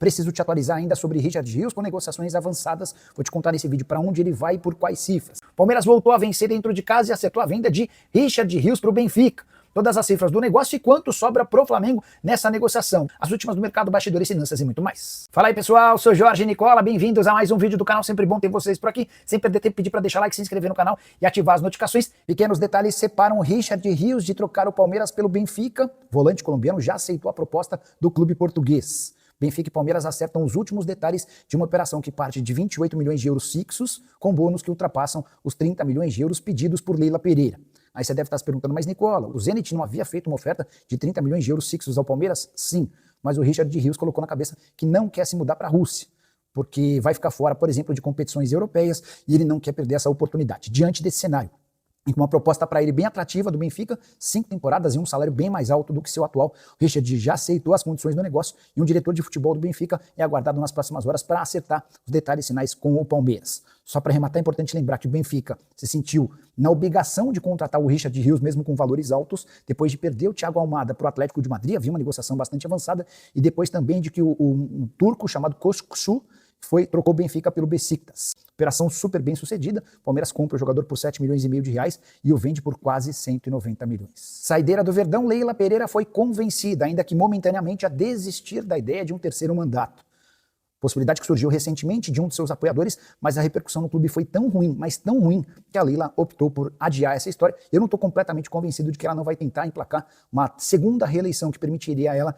Preciso te atualizar ainda sobre Richard Rios com negociações avançadas. Vou te contar nesse vídeo para onde ele vai e por quais cifras. Palmeiras voltou a vencer dentro de casa e acertou a venda de Richard Rios para o Benfica. Todas as cifras do negócio e quanto sobra pro Flamengo nessa negociação. As últimas do mercado, bastidores, finanças e muito mais. Fala aí pessoal, sou Jorge Nicola, bem-vindos a mais um vídeo do canal, sempre bom ter vocês por aqui. Sempre perder tempo, pedir para deixar like, se inscrever no canal e ativar as notificações. Pequenos detalhes separam Richard Rios de trocar o Palmeiras pelo Benfica. Volante colombiano já aceitou a proposta do clube português. Benfica e Palmeiras acertam os últimos detalhes de uma operação que parte de 28 milhões de euros fixos, com bônus que ultrapassam os 30 milhões de euros pedidos por Leila Pereira. Aí você deve estar se perguntando, mas Nicola, o Zenit não havia feito uma oferta de 30 milhões de euros fixos ao Palmeiras? Sim, mas o Richard Rios colocou na cabeça que não quer se mudar para a Rússia, porque vai ficar fora, por exemplo, de competições europeias e ele não quer perder essa oportunidade. Diante desse cenário, e com uma proposta para ele bem atrativa do Benfica, 5 temporadas e um salário bem mais alto do que seu atual, o Richard já aceitou as condições do negócio e um diretor de futebol do Benfica é aguardado nas próximas horas para acertar os detalhes finais com o Palmeiras. Só para arrematar, é importante lembrar que o Benfica se sentiu na obrigação de contratar o Richard Rios, mesmo com valores altos, depois de perder o Thiago Almada para o Atlético de Madrid, havia uma negociação bastante avançada, e depois também de que um turco chamado Koşku trocou o Benfica pelo Besiktas. Operação super bem sucedida, Palmeiras compra o jogador por 7 milhões e meio de reais e o vende por quase 190 milhões. Saideira do Verdão, Leila Pereira foi convencida, ainda que momentaneamente, a desistir da ideia de um terceiro mandato. Possibilidade que surgiu recentemente de um de seus apoiadores, mas a repercussão no clube foi tão ruim, mas tão ruim, que a Leila optou por adiar essa história. Eu não estou completamente convencido de que ela não vai tentar emplacar uma segunda reeleição que permitiria a ela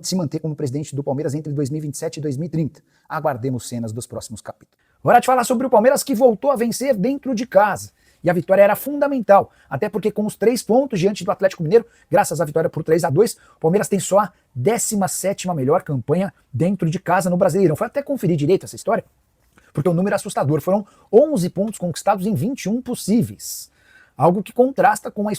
se manter como presidente do Palmeiras entre 2027 e 2030. Aguardemos cenas dos próximos capítulos. Hora de falar sobre o Palmeiras, que voltou a vencer dentro de casa. E a vitória era fundamental, até porque com os 3 pontos diante do Atlético Mineiro, graças à vitória por 3-2, o Palmeiras tem só a 17ª melhor campanha dentro de casa no Brasileirão. Foi até conferir direito essa história, porque o número é assustador. Foram 11 pontos conquistados em 21 possíveis. Algo que contrasta com o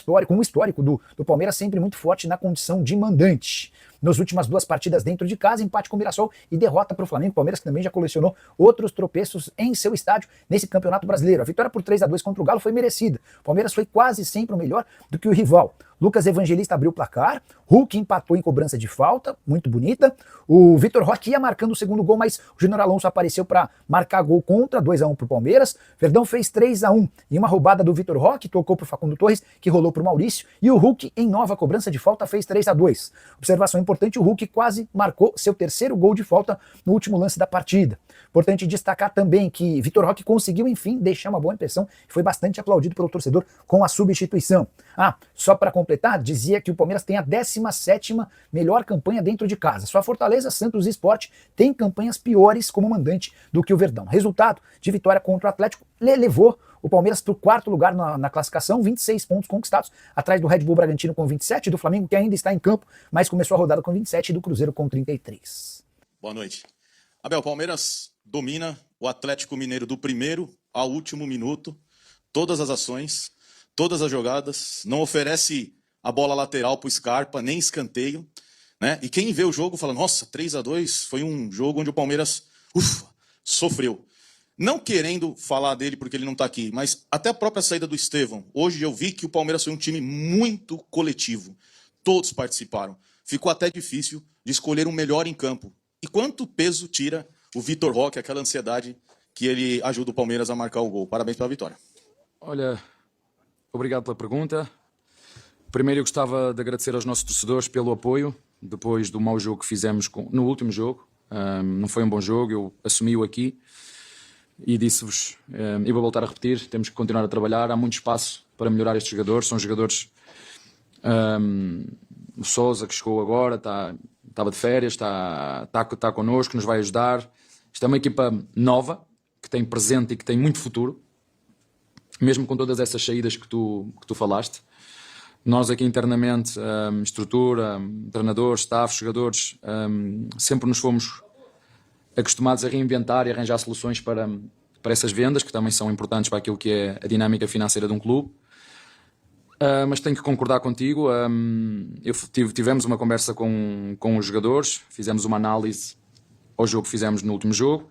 histórico do Palmeiras sempre muito forte na condição de mandante. Nas últimas 2 partidas dentro de casa, empate com o Mirassol e derrota para o Flamengo. O Palmeiras que também já colecionou outros tropeços em seu estádio nesse Campeonato Brasileiro. A vitória por 3-2 contra o Galo foi merecida. O Palmeiras foi quase sempre o melhor do que o rival. Lucas Evangelista abriu o placar, Hulk empatou em cobrança de falta, muito bonita. O Vitor Roque ia marcando o segundo gol, mas o Júnior Alonso apareceu para marcar gol contra, 2-1 para o Palmeiras. Verdão fez 3-1 em uma roubada do Vitor Roque, tocou para o Facundo Torres, que rolou para o Maurício, e o Hulk, em nova cobrança de falta, fez 3-2. Observação importante, o Hulk quase marcou seu 3º gol de falta no último lance da partida. Importante destacar também que Vitor Roque conseguiu, enfim, deixar uma boa impressão e foi bastante aplaudido pelo torcedor com a substituição. Só para completar, dizia que o Palmeiras tem a 17ª melhor campanha dentro de casa. Só a Fortaleza, Santos e Sport tem campanhas piores como mandante do que o Verdão. Resultado de vitória contra o Atlético levou o Palmeiras para o 4º lugar na classificação, 26 pontos conquistados, atrás do Red Bull Bragantino com 27, do Flamengo que ainda está em campo, mas começou a rodada com 27 e do Cruzeiro com 33. Boa noite. Abel, Palmeiras domina o Atlético Mineiro do primeiro ao último minuto, todas as ações, todas as jogadas, não oferece a bola lateral para o Scarpa, nem escanteio, né? E quem vê o jogo fala, nossa, 3-2 foi um jogo onde o Palmeiras, sofreu. Não querendo falar dele porque ele não está aqui, mas até a própria saída do Estevão. Hoje eu vi que o Palmeiras foi um time muito coletivo. Todos participaram. Ficou até difícil de escolher o melhor em campo. E quanto peso tira o Vitor Roque, aquela ansiedade que ele ajuda o Palmeiras a marcar o gol? Parabéns pela vitória. Olha, obrigado pela pergunta. Primeiro eu gostava de agradecer aos nossos torcedores pelo apoio, depois do mau jogo que fizemos no último jogo. Não foi um bom jogo, eu assumi-o aqui e disse-vos, e vou voltar a repetir, temos que continuar a trabalhar, há muito espaço para melhorar estes jogadores, são jogadores, o Sousa que chegou agora, estava de férias, está connosco, nos vai ajudar. Isto é uma equipa nova, que tem presente e que tem muito futuro, mesmo com todas essas saídas que tu falaste. Nós aqui internamente, estrutura, treinadores, staff, jogadores, sempre nos fomos acostumados a reinventar e arranjar soluções para essas vendas, que também são importantes para aquilo que é a dinâmica financeira de um clube. Mas tenho que concordar contigo, tivemos uma conversa com os jogadores, fizemos uma análise ao jogo que fizemos no último jogo.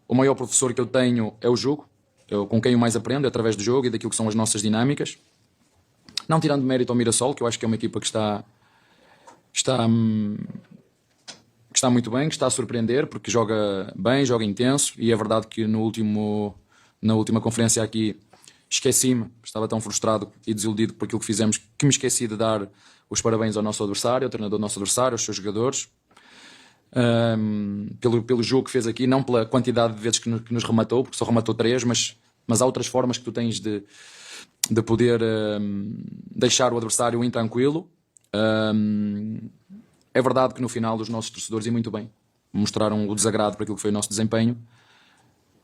O maior professor que eu tenho é o jogo, com quem eu mais aprendo é através do jogo e daquilo que são as nossas dinâmicas. Não tirando mérito ao Mirassol, que eu acho que é uma equipa que está que está muito bem, que está a surpreender, porque joga bem, joga intenso, e é verdade que na última conferência aqui esqueci-me, estava tão frustrado e desiludido por aquilo que fizemos, que me esqueci de dar os parabéns ao nosso adversário, ao treinador do nosso adversário, aos seus jogadores, pelo jogo que fez aqui, não pela quantidade de vezes que nos rematou, porque só rematou 3, mas há outras formas que tu tens de poder deixar o adversário intranquilo. É verdade que no final os nossos torcedores, e muito bem, mostraram o desagrado por aquilo que foi o nosso desempenho,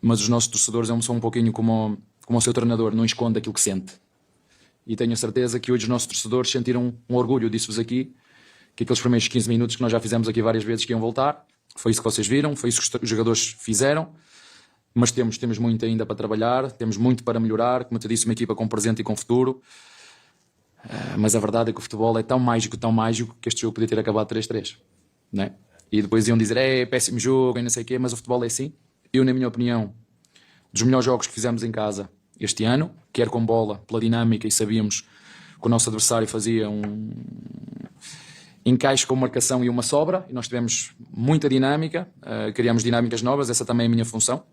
mas os nossos torcedores são um pouquinho como o seu treinador, não esconde aquilo que sente. E tenho a certeza que hoje os nossos torcedores sentiram um orgulho, disse-vos aqui, que aqueles primeiros 15 minutos que nós já fizemos aqui várias vezes que iam voltar, foi isso que vocês viram, foi isso que os jogadores fizeram, mas temos muito ainda para trabalhar, temos muito para melhorar, como eu te disse, uma equipa com presente e com futuro, mas a verdade é que o futebol é tão mágico, que este jogo podia ter acabado 3-3, né? E depois iam dizer, é péssimo jogo e não sei o quê, mas o futebol é assim. Eu, na minha opinião, dos melhores jogos que fizemos em casa este ano, quer com bola, pela dinâmica, e sabíamos que o nosso adversário fazia um encaixe com marcação e uma sobra, e nós tivemos muita dinâmica, criámos dinâmicas novas, essa também é a minha função.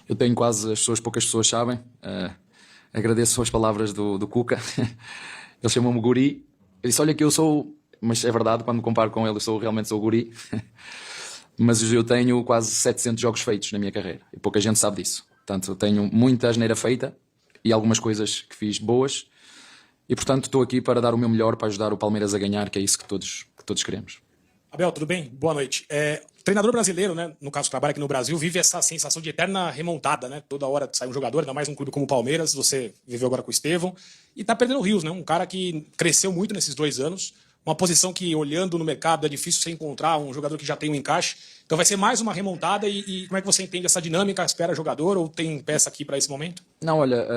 Eu tenho poucas pessoas sabem, agradeço as palavras do Cuca, ele chamou-me guri, eu disse, olha que eu sou, mas é verdade, quando me comparo com ele, realmente sou guri, mas eu tenho quase 700 jogos feitos na minha carreira, e pouca gente sabe disso. Portanto, eu tenho muita asneira feita, e algumas coisas que fiz boas, e portanto estou aqui para dar o meu melhor para ajudar o Palmeiras a ganhar, que é isso que todos queremos. Abel, tudo bem? Boa noite. Treinador brasileiro, né, no caso que trabalha aqui no Brasil, vive essa sensação de eterna remontada, né? Toda hora sai um jogador, ainda mais um clube como o Palmeiras, você viveu agora com o Estevão, e tá perdendo o Rios, né? Um cara que cresceu muito nesses 2 anos, uma posição que, olhando no mercado, é difícil você encontrar um jogador que já tem um encaixe. Então vai ser mais uma remontada, e como é que você entende essa dinâmica? Espera jogador ou tem peça aqui para esse momento? Não, olha,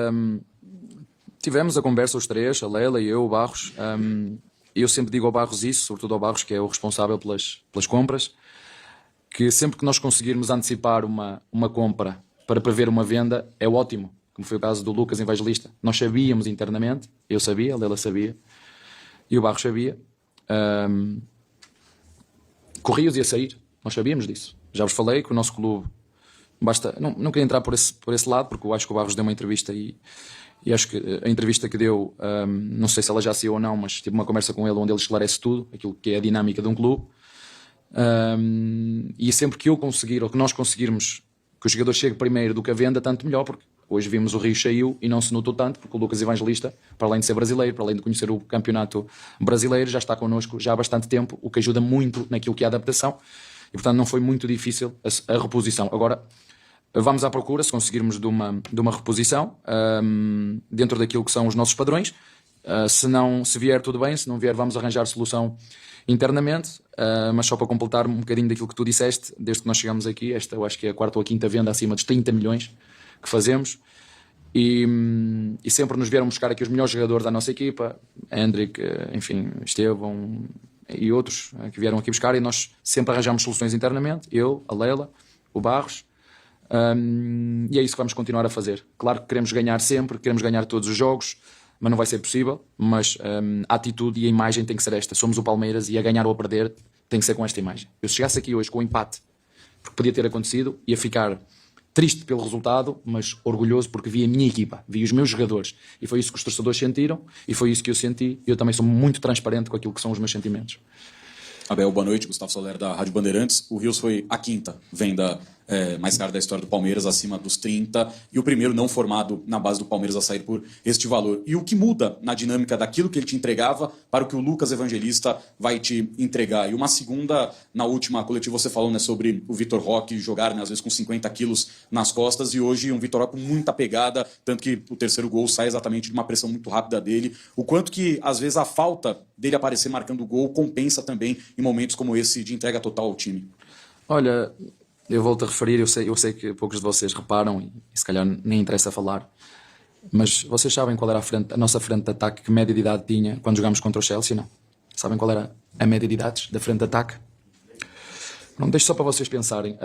tivemos a conversa os três, a Lela e eu, o Barros, e eu sempre digo ao Barros isso, sobretudo ao Barros, que é o responsável pelas compras, que sempre que nós conseguirmos antecipar uma compra para prever uma venda, é ótimo, como foi o caso do Lucas Evangelista. Nós sabíamos internamente, eu sabia, a Lela sabia, e o Barros sabia, que o Rios ia sair, nós sabíamos disso. Já vos falei que o nosso clube, não queria entrar por esse lado, porque eu acho que o Barros deu uma entrevista e acho que a entrevista que deu, não sei se ela já saiu ou não, mas tive uma conversa com ele onde ele esclarece tudo, aquilo que é a dinâmica de um clube. E sempre que eu conseguir, ou que nós conseguirmos que o jogador chegue primeiro do que a venda, tanto melhor, porque hoje vimos o Rio saiu e não se notou tanto, porque o Lucas Evangelista, para além de ser brasileiro, para além de conhecer o campeonato brasileiro, já está connosco já há bastante tempo, o que ajuda muito naquilo que é a adaptação, e portanto não foi muito difícil a reposição. Agora, vamos à procura, se conseguirmos de uma reposição, dentro daquilo que são os nossos padrões. Se vier tudo bem, se não vier vamos arranjar solução internamente, mas só para completar um bocadinho daquilo que tu disseste, desde que nós chegamos aqui, esta eu acho que é a 4ª ou 5ª venda acima dos 30 milhões que fazemos, e sempre nos vieram buscar aqui os melhores jogadores da nossa equipa, Hendrick, enfim, Estevão e outros que vieram aqui buscar, e nós sempre arranjamos soluções internamente, eu, a Lela, o Barros, e é isso que vamos continuar a fazer. Claro que queremos ganhar sempre, queremos ganhar todos os jogos, mas não vai ser possível, mas a atitude e a imagem tem que ser esta. Somos o Palmeiras e a ganhar ou a perder tem que ser com esta imagem. Eu se chegasse aqui hoje com o empate, porque podia ter acontecido, ia ficar triste pelo resultado, mas orgulhoso porque vi a minha equipa, vi os meus jogadores, e foi isso que os torcedores sentiram, e foi isso que eu senti, e eu também sou muito transparente com aquilo que são os meus sentimentos. Abel, boa noite. Gustavo Soler, da Rádio Bandeirantes. O Rios foi a 5ª venda mais cara da história do Palmeiras, acima dos 30, e o primeiro não formado na base do Palmeiras a sair por este valor. E o que muda na dinâmica daquilo que ele te entregava para o que o Lucas Evangelista vai te entregar? E uma segunda, na última coletiva você falou, né, sobre o Vitor Roque jogar, né, às vezes com 50 quilos nas costas, e hoje um Vitor Roque com muita pegada, tanto que o terceiro gol sai exatamente de uma pressão muito rápida dele. O quanto que, às vezes, a falta dele aparecer marcando o gol compensa também em momentos como esse de entrega total ao time? Olha, eu volto a referir, eu sei que poucos de vocês reparam e se calhar nem interessa falar, mas vocês sabem qual era a nossa frente de ataque, que média de idade tinha quando jogámos contra o Chelsea, não? Sabem qual era a média de idades da frente de ataque? Não, deixo só para vocês pensarem.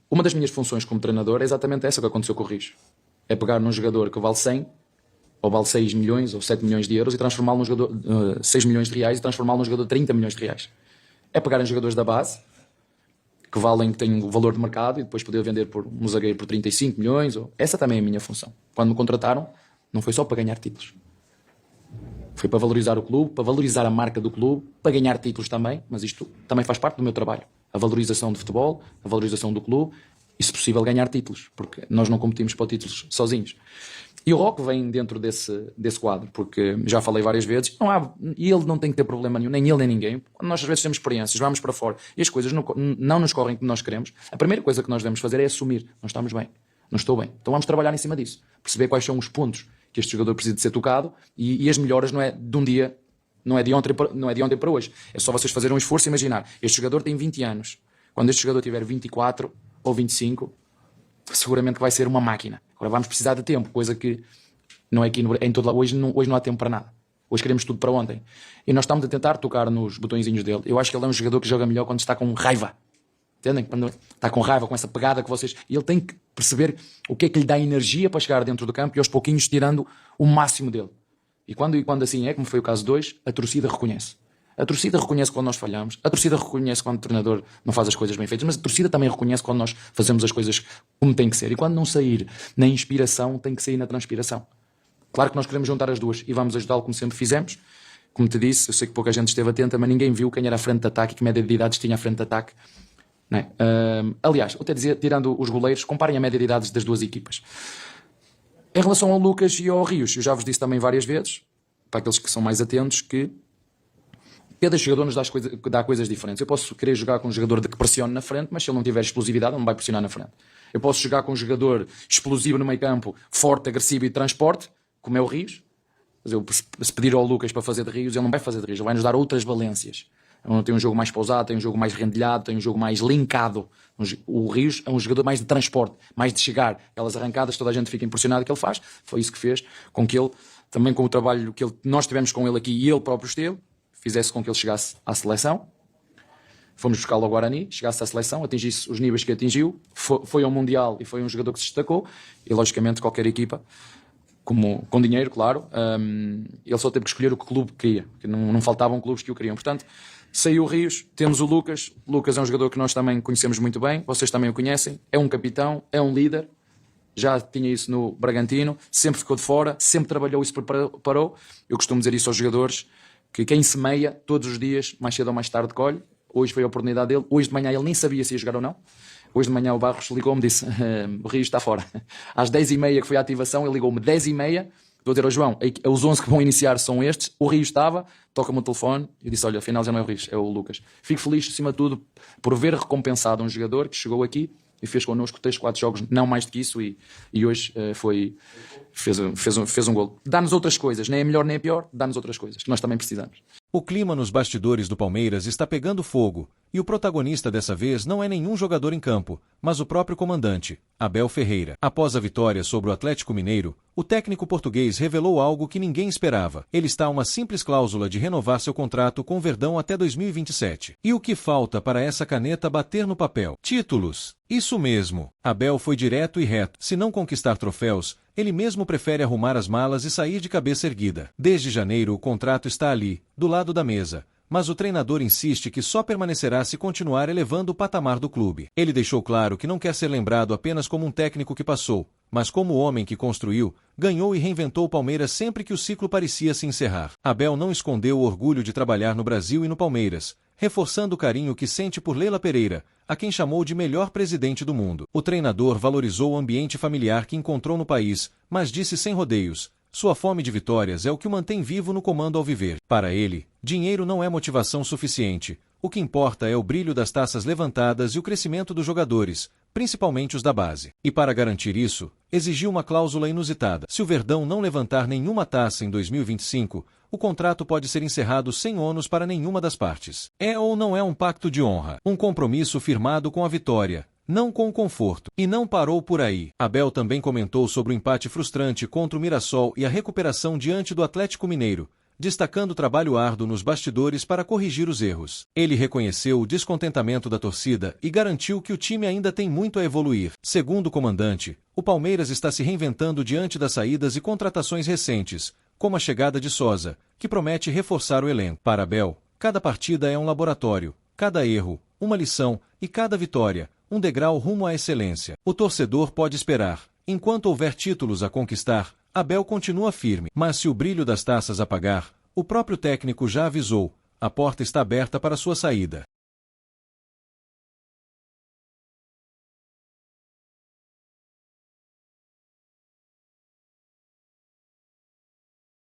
Uma das minhas funções como treinador é exatamente essa que aconteceu com o Rios. É pegar num jogador que vale 100, ou vale 6 milhões ou 7 milhões de euros, e transformá-lo num jogador 6 milhões de reais, e transformá-lo num jogador de 30 milhões de reais. é pegarem jogadores da base, que têm o valor de mercado, e depois poder vender por um zagueiro por 35 milhões. Essa também é a minha função. Quando me contrataram, não foi só para ganhar títulos. Foi para valorizar o clube, para valorizar a marca do clube, para ganhar títulos também, mas isto também faz parte do meu trabalho. A valorização do futebol, a valorização do clube, e se possível ganhar títulos, porque nós não competimos para títulos sozinhos. E o Roque vem dentro desse quadro, porque já falei várias vezes, e ele não tem que ter problema nenhum, nem ele nem ninguém. Quando nós às vezes temos experiências, vamos para fora e as coisas não nos correm como nós queremos, a primeira coisa que nós devemos fazer é assumir: não estamos bem, não estou bem. Então vamos trabalhar em cima disso, perceber quais são os pontos que este jogador precisa de ser tocado, e as melhoras não é de um dia, não é de ontem para hoje. É só vocês fazerem um esforço e imaginar: este jogador tem 20 anos, quando este jogador tiver 24 ou 25, seguramente vai ser uma máquina. Agora vamos precisar de tempo, coisa que não é aqui em todo lado. Hoje não há tempo para nada. Hoje queremos tudo para ontem. E nós estamos a tentar tocar nos botõezinhos dele. Eu acho que ele é um jogador que joga melhor quando está com raiva. Entendem? Quando está com raiva, com essa pegada que vocês... E ele tem que perceber o que é que lhe dá energia para chegar dentro do campo e aos pouquinhos tirando o máximo dele. E quando assim é, como foi o caso 2, a torcida reconhece. A torcida reconhece quando nós falhamos, a torcida reconhece quando o treinador não faz as coisas bem feitas, mas a torcida também reconhece quando nós fazemos as coisas como tem que ser. E quando não sair na inspiração, tem que sair na transpiração. Claro que nós queremos juntar as duas e vamos ajudá-lo como sempre fizemos. Como te disse, eu sei que pouca gente esteve atenta, mas ninguém viu quem era a frente de ataque e que média de idades tinha a frente de ataque. Não é? Aliás, eu até dizia, tirando os goleiros, comparem a média de idades das duas equipas. Em relação ao Lucas e ao Rios, eu já vos disse também várias vezes, para aqueles que são mais atentos, que cada jogador nos dá coisas diferentes. Eu posso querer jogar com um jogador que pressione na frente, mas se ele não tiver explosividade, ele não vai pressionar na frente. Eu posso jogar com um jogador explosivo no meio campo, forte, agressivo e de transporte, como é o Rios. Mas eu, se pedir ao Lucas para fazer de Rios, ele não vai fazer de Rios, ele vai nos dar outras valências. Ele tem um jogo mais pausado, tem um jogo mais rendilhado, tem um jogo mais linkado. O Rios é um jogador mais de transporte, mais de chegar. Aquelas arrancadas, toda a gente fica impressionado que ele faz. Foi isso que fez com que ele, também com o trabalho que nós tivemos com ele aqui e ele próprio esteve, fizesse com que ele chegasse à seleção. Fomos buscá-lo ao Guarani, chegasse à seleção, atingisse os níveis que atingiu, foi ao Mundial e foi um jogador que se destacou. E logicamente qualquer equipa, com dinheiro, claro, ele só teve que escolher o que o clube queria, que não faltavam clubes que o queriam. Portanto, saiu o Rios, temos o Lucas. O Lucas é um jogador que nós também conhecemos muito bem, vocês também o conhecem, é um capitão, é um líder, já tinha isso no Bragantino, sempre ficou de fora, sempre trabalhou e se preparou. Eu costumo dizer isso aos jogadores, que quem semeia todos os dias, mais cedo ou mais tarde, colhe. Hoje foi a oportunidade dele. Hoje de manhã ele nem sabia se ia jogar ou não. Hoje de manhã o Barros ligou-me e disse: o Rios está fora. Às 10h30 que foi a ativação, ele ligou-me 10h30. Estou a dizer ao João: os 11 que vão iniciar são estes. O Rios estava, toca-me o telefone e disse: olha, afinal já não é o Rios, é o Lucas. Fico feliz, acima de tudo, por ver recompensado um jogador que chegou aqui e fez connosco 3-4 jogos, não mais do que isso, e hoje fez um golo. Dá-nos outras coisas, nem é melhor nem é pior, dá-nos outras coisas, que nós também precisamos. O clima nos bastidores do Palmeiras está pegando fogo, e o protagonista dessa vez não é nenhum jogador em campo, mas o próprio comandante, Abel Ferreira. Após a vitória sobre o Atlético Mineiro, o técnico português revelou algo que ninguém esperava. Ele está a uma simples cláusula de renovar seu contrato com o Verdão até 2027. E o que falta para essa caneta bater no papel? Títulos. Isso mesmo. Abel foi direto e reto. Se não conquistar troféus, ele mesmo prefere arrumar as malas e sair de cabeça erguida. Desde janeiro, o contrato está ali, do lado da mesa. Mas o treinador insiste que só permanecerá se continuar elevando o patamar do clube. Ele deixou claro que não quer ser lembrado apenas como um técnico que passou, mas como o homem que construiu, ganhou e reinventou o Palmeiras sempre que o ciclo parecia se encerrar. Abel não escondeu o orgulho de trabalhar no Brasil e no Palmeiras, reforçando o carinho que sente por Leila Pereira, a quem chamou de melhor presidente do mundo. O treinador valorizou o ambiente familiar que encontrou no país, mas disse sem rodeios: sua fome de vitórias é o que o mantém vivo no comando ao viver. Para ele, dinheiro não é motivação suficiente. O que importa é o brilho das taças levantadas e o crescimento dos jogadores, principalmente os da base. E para garantir isso, exigiu uma cláusula inusitada. Se o Verdão não levantar nenhuma taça em 2025, o contrato pode ser encerrado sem ônus para nenhuma das partes. É ou não é um pacto de honra? Um compromisso firmado com a vitória, não com o conforto. E não parou por aí. Abel também comentou sobre o empate frustrante contra o Mirassol e a recuperação diante do Atlético Mineiro, destacando o trabalho árduo nos bastidores para corrigir os erros. Ele reconheceu o descontentamento da torcida e garantiu que o time ainda tem muito a evoluir. Segundo o comandante, o Palmeiras está se reinventando diante das saídas e contratações recentes, como a chegada de Sosa, que promete reforçar o elenco. Para Abel, cada partida é um laboratório, Cada erro, uma lição, e cada vitória, um degrau rumo à excelência. O torcedor pode esperar. Enquanto houver títulos a conquistar, Abel continua firme. Mas se o brilho das taças apagar, o próprio técnico já avisou, a porta está aberta para sua saída.